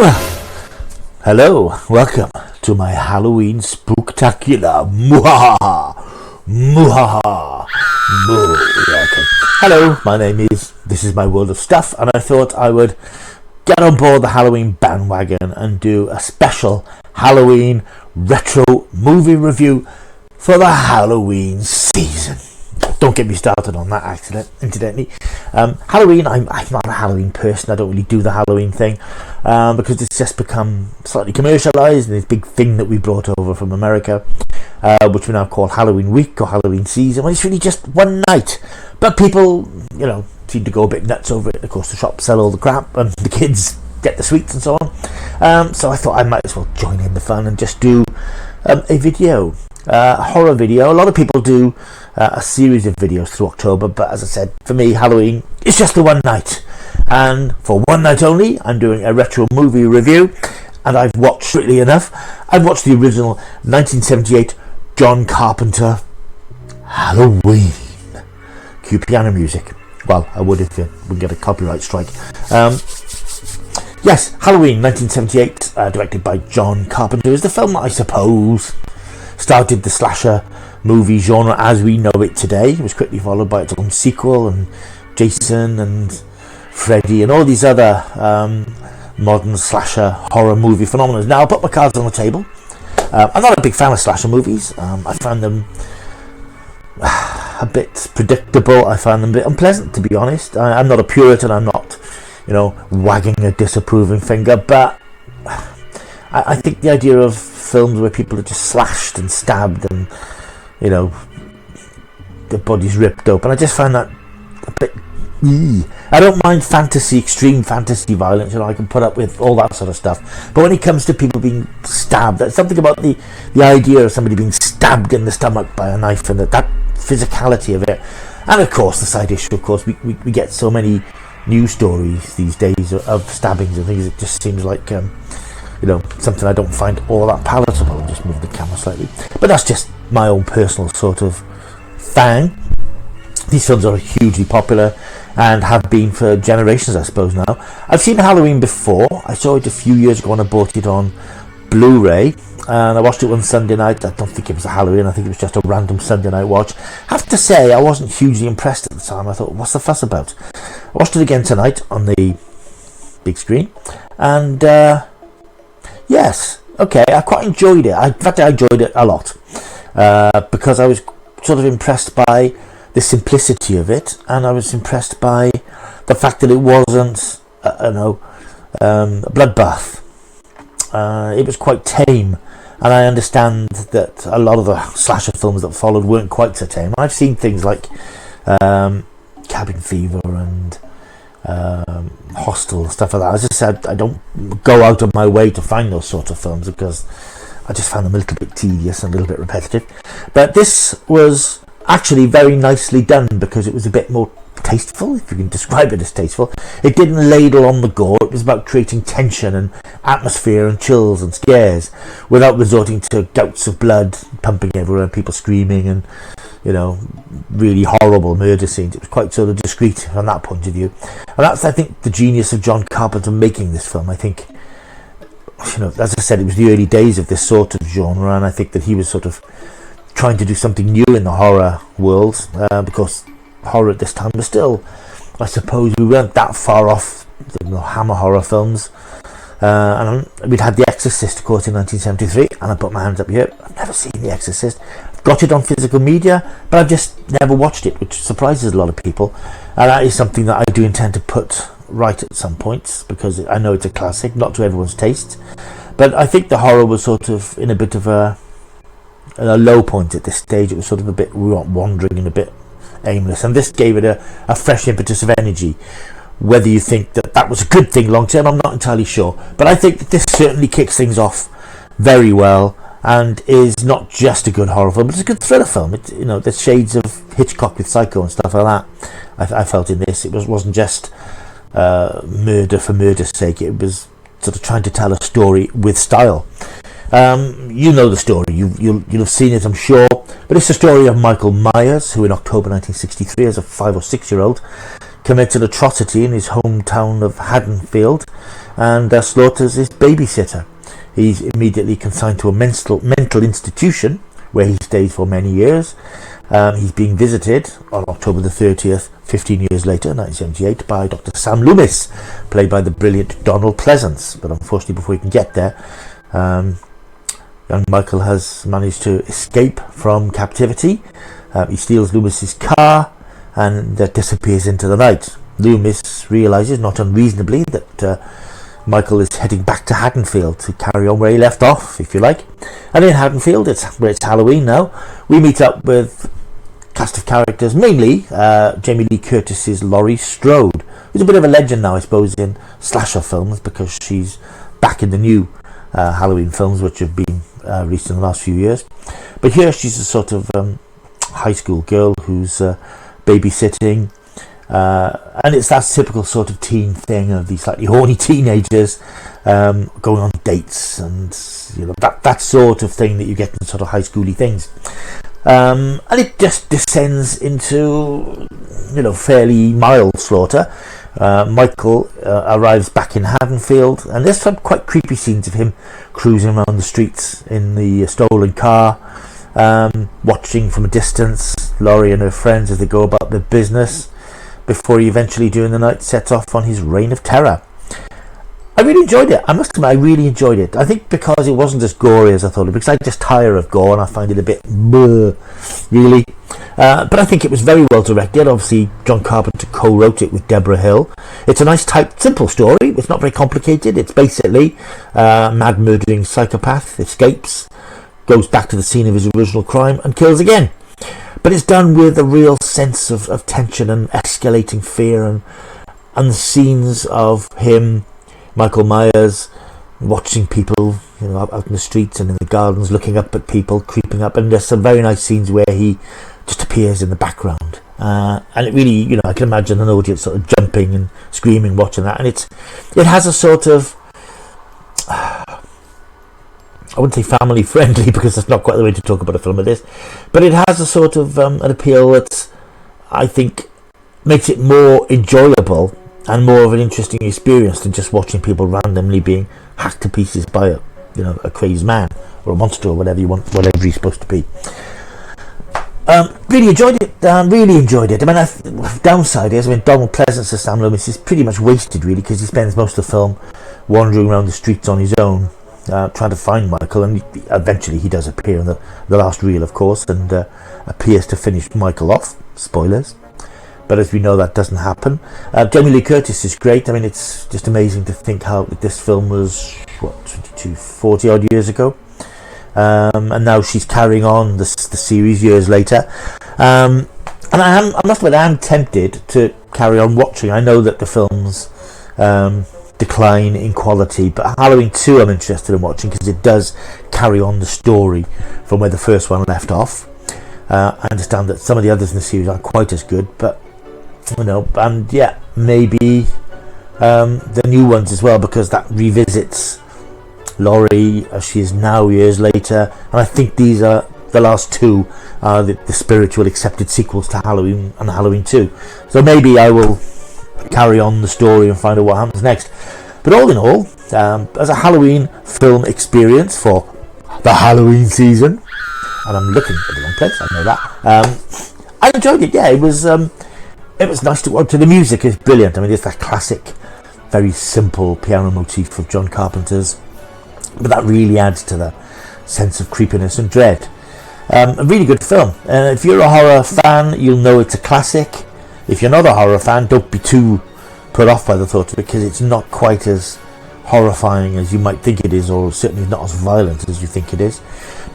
Hello, welcome to my Halloween Spook-tacular. Muhaha! Muhaha! Okay. Hello, my name is, this is my world of stuff, and I thought I would get on board the Halloween bandwagon and do a special Halloween retro movie review for the Halloween season. Don't get me started on that incidentally. Halloween, I'm not a Halloween person. I don't really do the Halloween thing because it's just become slightly commercialised, and this big thing that we brought over from America, which we now call Halloween week or Halloween season. Well, it's really just one night, but people, seem to go a bit nuts over it. Of course, the shops sell all the crap, and the kids get the sweets and so on. So I thought I might as well join in the fun and just do a video. A horror video. A lot of people do a series of videos through October, but as I said, for me, Halloween is just the one night, and for one night only, I'm doing a retro movie review. And I've watched, strictly enough, I've watched the original 1978 John Carpenter Halloween. Cue piano music. Well, I would if it would get a copyright strike. Yes, Halloween 1978, directed by John Carpenter, is the film that I suppose started the slasher movie genre as we know it today. It was quickly followed by its own sequel, and Jason and Freddy and all these other modern slasher horror movie phenomena. Now, I'll put my cards on the table. I'm not a big fan of slasher movies. I find them a bit predictable. I find them a bit unpleasant, to be honest. I'm not a Puritan. I'm not, wagging a disapproving finger, but I think the idea of films where people are just slashed and stabbed and, their bodies ripped open, I just find that a bit... I don't mind fantasy, extreme fantasy violence, I can put up with all that sort of stuff. But when it comes to people being stabbed, there's something about the idea of somebody being stabbed in the stomach by a knife, and that physicality of it. And of course, the side issue, of course, we get so many news stories these days of stabbings and things. It just seems like... something I don't find all that palatable. I'll just move the camera slightly. But that's just my own personal sort of thing. These films are hugely popular and have been for generations, I suppose, now. I've seen Halloween before. I saw it a few years ago and I bought it on Blu-ray. And I watched it one Sunday night. I don't think it was a Halloween. I think it was just a random Sunday night watch. I have to say, I wasn't hugely impressed at the time. I thought, what's the fuss about? I watched it again tonight on the big screen. And... yes, okay, I quite enjoyed it. In fact, I enjoyed it a lot because I was sort of impressed by the simplicity of it, and I was impressed by the fact that it wasn't, a bloodbath. It was quite tame, and I understand that a lot of the slasher films that followed weren't quite so tame. I've seen things like Cabin Fever and Hostel and stuff like that. As I said, I don't go out of my way to find those sort of films because I just found them a little bit tedious and a little bit repetitive. But this was actually very nicely done because it was a bit more tasteful, if you can describe it as tasteful. It didn't ladle on the gore. It was about creating tension and atmosphere and chills and scares without resorting to gouts of blood pumping everywhere and people screaming and really horrible murder scenes. It was quite sort of discreet from that point of view, and that's, I think, the genius of John Carpenter making this film. I think, as I said, it was the early days of this sort of genre, and I think that he was sort of trying to do something new in the horror world, because horror at this time was still, I suppose, we weren't that far off the Hammer horror films. And we'd had The Exorcist, of course, in 1973, and I put my hands up here. I've never seen The Exorcist. I've got it on physical media, but I've just never watched it, which surprises a lot of people. And that is something that I do intend to put right at some points, because I know it's a classic, not to everyone's taste. But I think the horror was sort of in a bit of a low point at this stage. It was sort of a bit wandering and a bit aimless, and this gave it a fresh impetus of energy. Whether you think that was a good thing long term, I'm not entirely sure, but I think that this certainly kicks things off very well and is not just a good horror film, but it's a good thriller film. There's shades of Hitchcock with Psycho and stuff like that. I felt in this, it wasn't just murder for murder's sake. It was sort of trying to tell a story with style. You know the story, you'll have seen it, I'm sure, but it's the story of Michael Myers, who in October 1963, as a 5 or 6 year old, committed atrocity in his hometown of Haddonfield, and slaughters his babysitter. He's immediately consigned to a mental institution where he stays for many years. He's being visited on October the 30th, 15 years later, 1978, by Dr. Sam Loomis, played by the brilliant Donald Pleasance. But unfortunately, before he can get there, young Michael has managed to escape from captivity. He steals Loomis's car and disappears into the night. Loomis realises, not unreasonably, that Michael is heading back to Haddonfield to carry on where he left off, if you like. And in Haddonfield, it's Halloween now, we meet up with a cast of characters, mainly Jamie Lee Curtis's Laurie Strode, who's a bit of a legend now, I suppose, in slasher films, because she's back in the new Halloween films, which have been released in the last few years. But here she's a sort of high school girl who's babysitting, and it's that typical sort of teen thing of these slightly horny teenagers going on dates, and that sort of thing that you get in sort of high schooly things, and it just descends into fairly mild slaughter. Michael arrives back in Haddonfield, and there's some quite creepy scenes of him cruising around the streets in the stolen car, watching from a distance Laurie and her friends as they go about their business, before he eventually during the night sets off on his reign of terror. I really enjoyed it. I must admit, I really enjoyed it. I think because it wasn't as gory as I thought it, because I just tire of gore and I find it a bit bleh, really. But I think it was very well directed. Obviously, John Carpenter co-wrote it with Deborah Hill. It's a nice, tight, simple story. It's not very complicated. It's basically mad murdering psychopath escapes, goes back to the scene of his original crime and kills again. But it's done with a real sense of tension and escalating fear, and the scenes of him, Michael Myers, watching people out in the streets and in the gardens, looking up at people creeping up, and there's some very nice scenes where he just appears in the background, and it really, I can imagine an audience sort of jumping and screaming watching that. And it has a sort of, I wouldn't say family friendly, because that's not quite the way to talk about a film like this, but it has a sort of an appeal that I think makes it more enjoyable and more of an interesting experience than just watching people randomly being hacked to pieces by a crazed man or a monster or whatever he's supposed to be. Really enjoyed it. I mean, the downside is, Donald Pleasance as Sam Loomis is pretty much wasted, really, because he spends most of the film wandering around the streets on his own, trying to find Michael, and eventually he does appear in the last reel, of course, and appears to finish Michael off. Spoilers. But as we know, that doesn't happen. Jamie Lee Curtis is great. I mean, it's just amazing to think how this film was 40 odd years ago, and now she's carrying on the series years later. And I must admit, I am tempted to carry on watching. I know that the films decline in quality, but Halloween 2 I'm interested in watching, because it does carry on the story from where the first one left off. I understand that some of the others in the series aren't quite as good, but and maybe the new ones as well, because that revisits Laurie as she is now years later, and I think these are the last two are the spiritual accepted sequels to Halloween and Halloween 2. So maybe I will carry on the story and find out what happens next. But all in all, as a Halloween film experience for the Halloween season, and I'm looking at the wrong place, I know that, I enjoyed it. It was nice to watch. The music is brilliant. I mean, it's that classic, very simple piano motif of John Carpenter's, but that really adds to the sense of creepiness and dread. A really good film. If you're a horror fan, you'll know it's a classic. If you're not a horror fan, don't be too put off by the thought of it, because it's not quite as horrifying as you might think it is, or certainly not as violent as you think it is.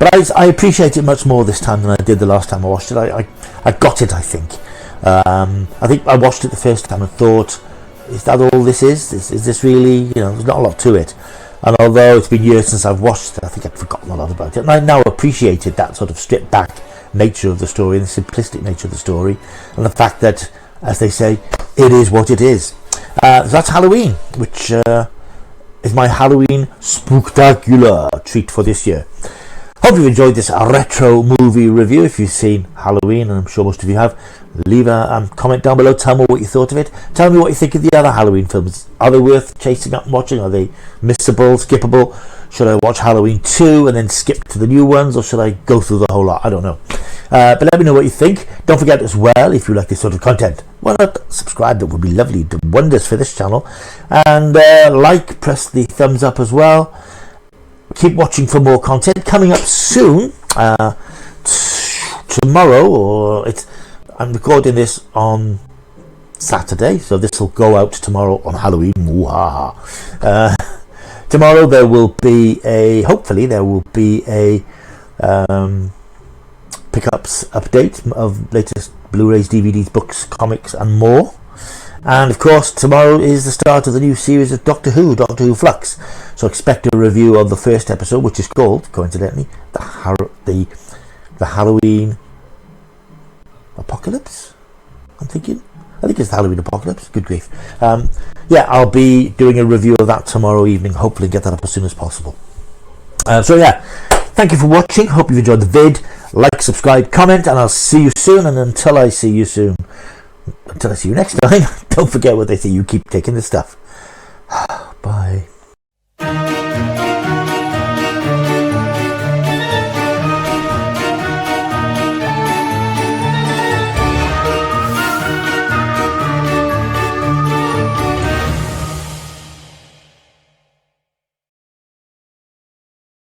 But I appreciate it much more this time than I did the last time I watched it. I got it, I think. I think I watched it the first time and thought, is that all this is? Is this really, there's not a lot to it. And although it's been years since I've watched it, I think I'd forgotten a lot about it. And I now appreciated that sort of stripped back nature of the story, and the simplistic nature of the story, and the fact that, as they say, it is what it is. So that's Halloween, which is my Halloween Spook-tacular treat for this year. Hope you've enjoyed this retro movie review. If you've seen Halloween, and I'm sure most of you have, leave a comment down below. Tell me what you thought of it. Tell me what you think of the other Halloween films. Are they worth chasing up and watching? Are they missable, skippable? Should I watch Halloween 2 and then skip to the new ones, or should I go through the whole lot? I don't know. But let me know what you think. Don't forget as well, if you like this sort of content, why not subscribe? That would be lovely. Do wonders for this channel. And press the thumbs up as well. Keep watching for more content coming up soon. Tomorrow, I'm recording this on Saturday, so this will go out tomorrow on Halloween. Tomorrow hopefully there will be a pickups update of latest Blu-rays, DVDs, books, comics and more. And of course tomorrow is the start of the new series of Doctor Who Flux, so expect a review of the first episode, which is called, coincidentally, the Halloween Apocalypse. I think it's the Halloween Apocalypse. Good grief. I'll be doing a review of that tomorrow evening. Hopefully get that up as soon as possible. Thank you for watching. Hope you've enjoyed the vid. Like, subscribe, comment, and I'll see you soon. And until I see you next time, don't forget what they say. You keep taking this stuff. Bye.